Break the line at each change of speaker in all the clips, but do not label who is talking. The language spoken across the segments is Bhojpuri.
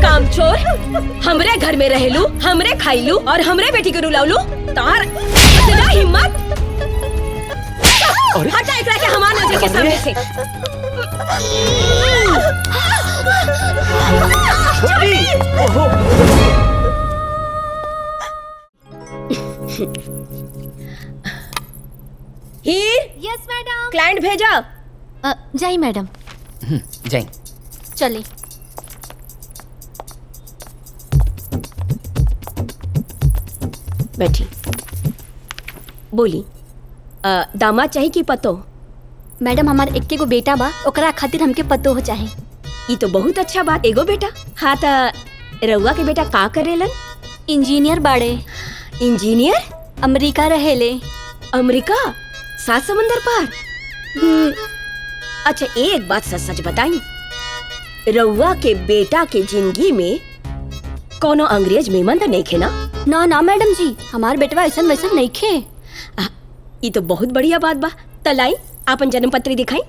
कामचोर, हमरे घर में रहेलू, हमरे खाइलू और हमरे बेटी के रुलावलू। तार इतना हिम्मत? हटा एकरा के हमार नजर के सामने से। Heer,
yes madam.
क्लाइंट भेजा।
जाई मैडम।
जाई।
चले।
बैठी। बोली, दामाद चाहिए कि पतो?
मैडम हमार एक्के गो बेटा बा, ओकरा खातिर हमके पतो हो चाहे।
ये तो बहुत अच्छा बात। एगो बेटा? हाँ त रउआ के बेटा का करेलन?
इंजीनियर बाड़े।
इंजीनियर?
अमेरिका रहेले।
अमेरिका? 7 समंदर पार? अच्छा एक बात सच सच बताई, रउआ के बेटा के जिंदगी में कोनो अंग्रेज मेहमान तो नहीं खे ना?
ना ना मैडम जी, हमार बेटवा ऐसा वैसा नहीं खे।
ये तो बहुत बढ़िया बात बा। तलाई आपन जन्म पत्री दिखाई।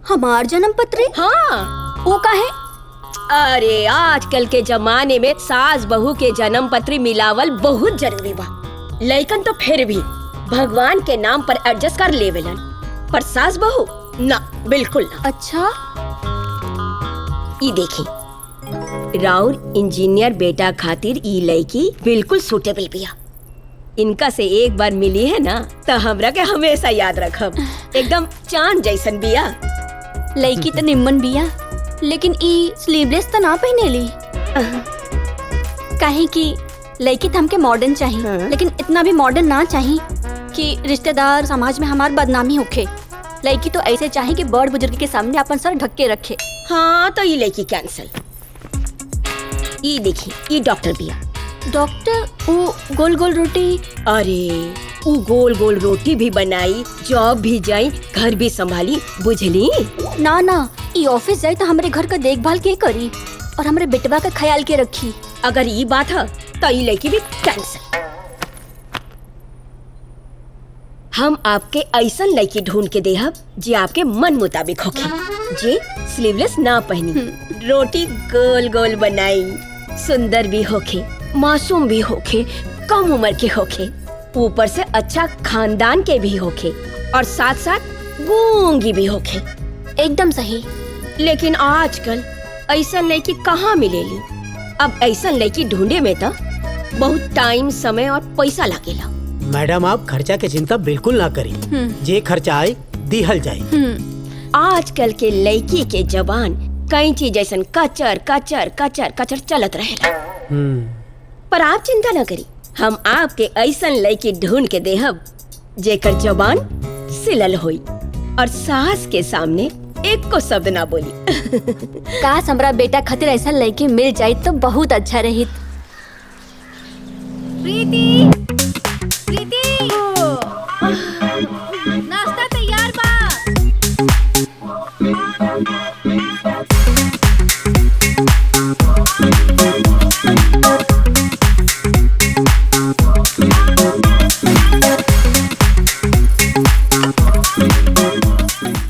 हमार जन्म पत्री?
हाँ।
वो का है?
अरे आजकल के जमाने में सास बहू के जन्म पत्री मिलावल बहुत जरूरी बा। लेकिन तो फिर भी भगवान के नाम पर एडजस्ट कर लेवेलन, पर सास बहू ना, बिल्कुल ना।
अच्छा,
ये देखी, राउर इंजीनियर बेटा खातिर ई लड़की बिल्कुल सूटेबल बिया। इनका से एक बार मिली है ना तो हमरा के हमेशा याद रखब। एकदम चांद जैसन बिया।
लड़की तो निम्मन बिया, लेकिन ई स्लीवलेस तो ना पहनेली। काहे कि लड़की तो हमके मॉडर्न चाहिए, लेकिन इतना भी मॉडर्न ना चाहिए कि रिश्तेदार समाज में हमार बदनामी होखे। लड़की तो ऐसे चाहिए कि बड़ बुजुर्ग के सामने अपन सर ढक के रखे।
हाँ तो ये लड़की कैंसल। ये देखी, ये डॉक्टर बिया।
डॉक्टर? वो गोल गोल रोटी?
अरे वो गोल गोल रोटी भी बनाई, जॉब भी जाई, घर भी संभाली, बुझली?
ना ना, ये ऑफिस जाए तो हमारे घर का देखभाल के करी और हमारे बेटवा का ख्याल के रखी।
अगर ये बात है तो ये लड़की भी कैंसल। हम आपके ऐसा लड़की ढूंढ के देहब जे आपके मन मुताबिक होके, जे स्लीवलेस ना पहनी, रोटी गोल गोल बनाई, सुंदर भी होके, मासूम भी होके, कम उम्र के होके, ऊपर से अच्छा खानदान के भी होके और साथ साथ गूंगी भी होके।
एकदम सही।
लेकिन आजकल ऐसा लड़की कहाँ मिलेली? अब ऐसा लड़की ढूंढे में तो बहुत टाइम, समय और पैसा लगेला।
मैडम आप खर्चा के चिंता बिल्कुल ना करी, जे खर्चा आए दिहल जाए।
आजकल के लड़की के जबान कैंची जैसन कचर कचर कचर कचर चलत रहेला। पर आप चिंता न करी, हम आपके ऐसा लड़की ढूंढ के देहब जेकर जबान सिलल होई और सास के सामने एक को शब्द ना बोली।
काश हमरा बेटा खातिर ऐसा लड़की मिल जाए तो बहुत अच्छा रही।
प्रीति, प्रीति, नाश्ता तैयार बा।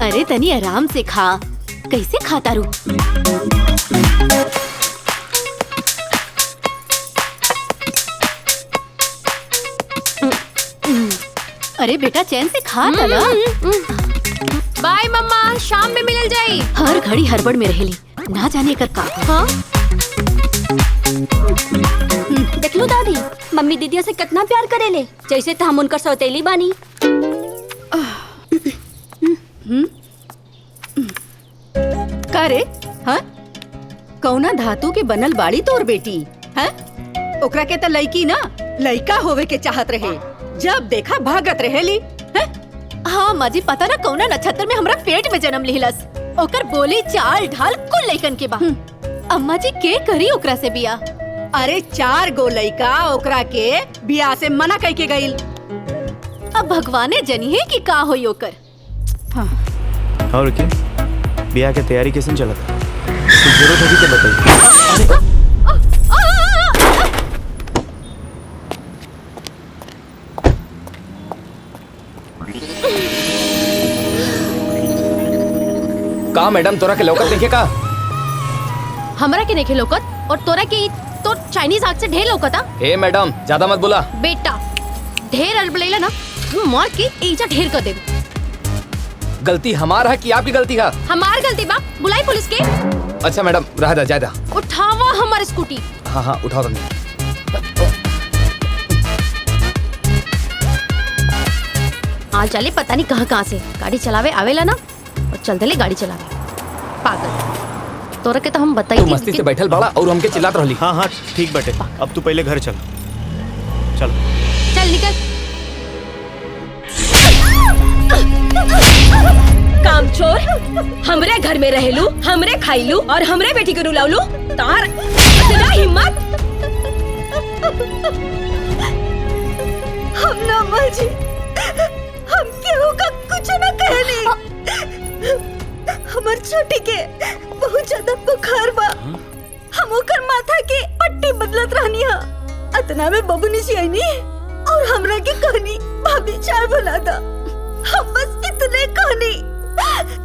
अरे तनी आराम से खा, कैसे खाता रू? अरे बेटा चैन से खा ना।
बाय मम्मा, शाम में मिल जाई।
हर घड़ी हड़बड़ में रहेली, ना जाने कर का।
हाँ?
देख लो दादी, मम्मी दीदिया से कितना प्यार करेले, जैसे तो हम उनकर सौतेली बानी।
का रे? हाँ? कौना धातु के बनल बाड़ी तोर बेटी? हाँ? ओकरा के त लड़की ना लड़का होवे के चाहत रहे, जब देखा भागत रहेली। हाँ माँ जी, पता ना कौना नक्षत्र में हमरा पेट में जन्म लिहलस। ओकर बोली चाल ढाल कुल लइकन के बा। अम्मा जी के करी ओकरा से बिया?
अरे 4 गो लइका ओकरा के बियाह से मना कई के गईल।
अब भगवाने जनी है कि का होई ओकर।
और क्या बियाह की तैयारी कैसे चला था? कुछ जरूरत होगी तो बताइए।
का मैडम तोरा के लौकत देखे का?
हमरा के नहीं लौकत और तोरा के तो चाइनीज आग से ढेर लौकता।
हे मैडम ज्यादा मत बोला।
बेटा ढेर अड़बड़ेला ना मार के एजा ढेर कर दे।
गलती हमारा है कि आपकी गलती है?
हमार गलती बा, बुलाई पुलिस के।
अच्छा मैडम रह दा ज्यादा।
उठावा हमारी स्कूटी।
हाँ हाँ उठाओ तुम।
आज चले पता नहीं कहाँ से गाड़ी चलावे आवेला ना और चलते ले गाड़ी चलावे पागल। तोरा के तो हम बताई
तू मस्ती से बैठल बाड़ा और हमके चिल्लात रहली।
हाँ हाँ ठीक बटे, अब तू पहले घर चल। चल
चल निकल।
कामचोर, हमरे घर में रहेलू, हमरे खाईलू और हमरे बेटी को रुलावलू। तार इतना हिम्मत।
हम ना माजी, हम केहू का कुछ न कहली। हमर छोटी के बहुत ज्यादा बुखार बा। हम ओकर माथा के पट्टी बदलत रहनी हा। अतना में बबुनी जी आईनी और हमरा के कहनी भाभी चाय बना दा। हम बस इतने कहनी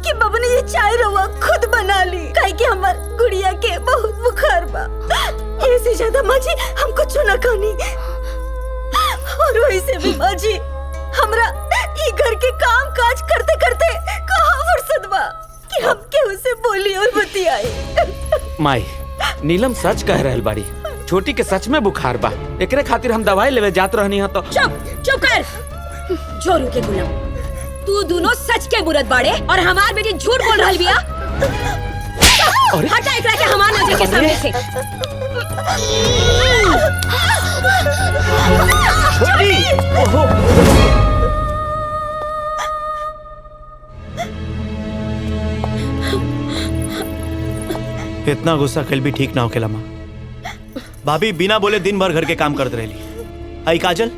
कि बबुनी ये चाय रवा खुद बना ली, काहे कि हमर गुड़िया के बहुत बुखार बा। ऐसे ज्यादा माँ जी हम कुछ न कहनी। और वैसे भी माँ जी हमरा ये घर के काम काज करते करते कहाँ फुर्सत बा कि हम केहू से बोली और बतियाई।
माई नीलम सच कह रहल बाड़ी, छोटी के सच में बुखार बा। एकरे खातिर हम दवाई लेवे जात रहनी हा तो।
चुप कर जोरू के गुलाम। तू दोनों सच के बुरत बाड़े और हमार बेटी झूठ बोल रहल बिया। हटा एकरा के हमार नजर के सामने से।
ओहो इतना गुस्सा कल भी ठीक ना होखेला माँ। भाभी बिना बोले दिन भर घर के काम करते रहली। आई काजल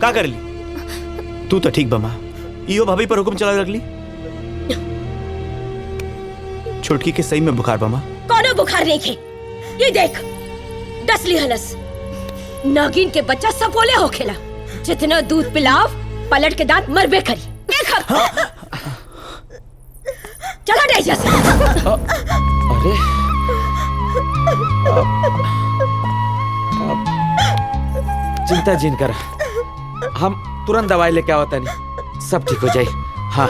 का कर ली? तू तो ठीक बा माँ, इहो भाभी पर हुक्म चला रखली। छोटकी के सही में बुखार बा माँ।
कौनो बुखार नहीं खे। ये देख डसली हलस। नागिन के बच्चा सपोले हो खेला। जितना दूध पिलाव पलट के दांत मरबे करी। चला डेजा से।
अरे चिंता जिन कर, हम तुरंत दवाई लेके आवता नहीं, सब ठीक हो जाए। हाँ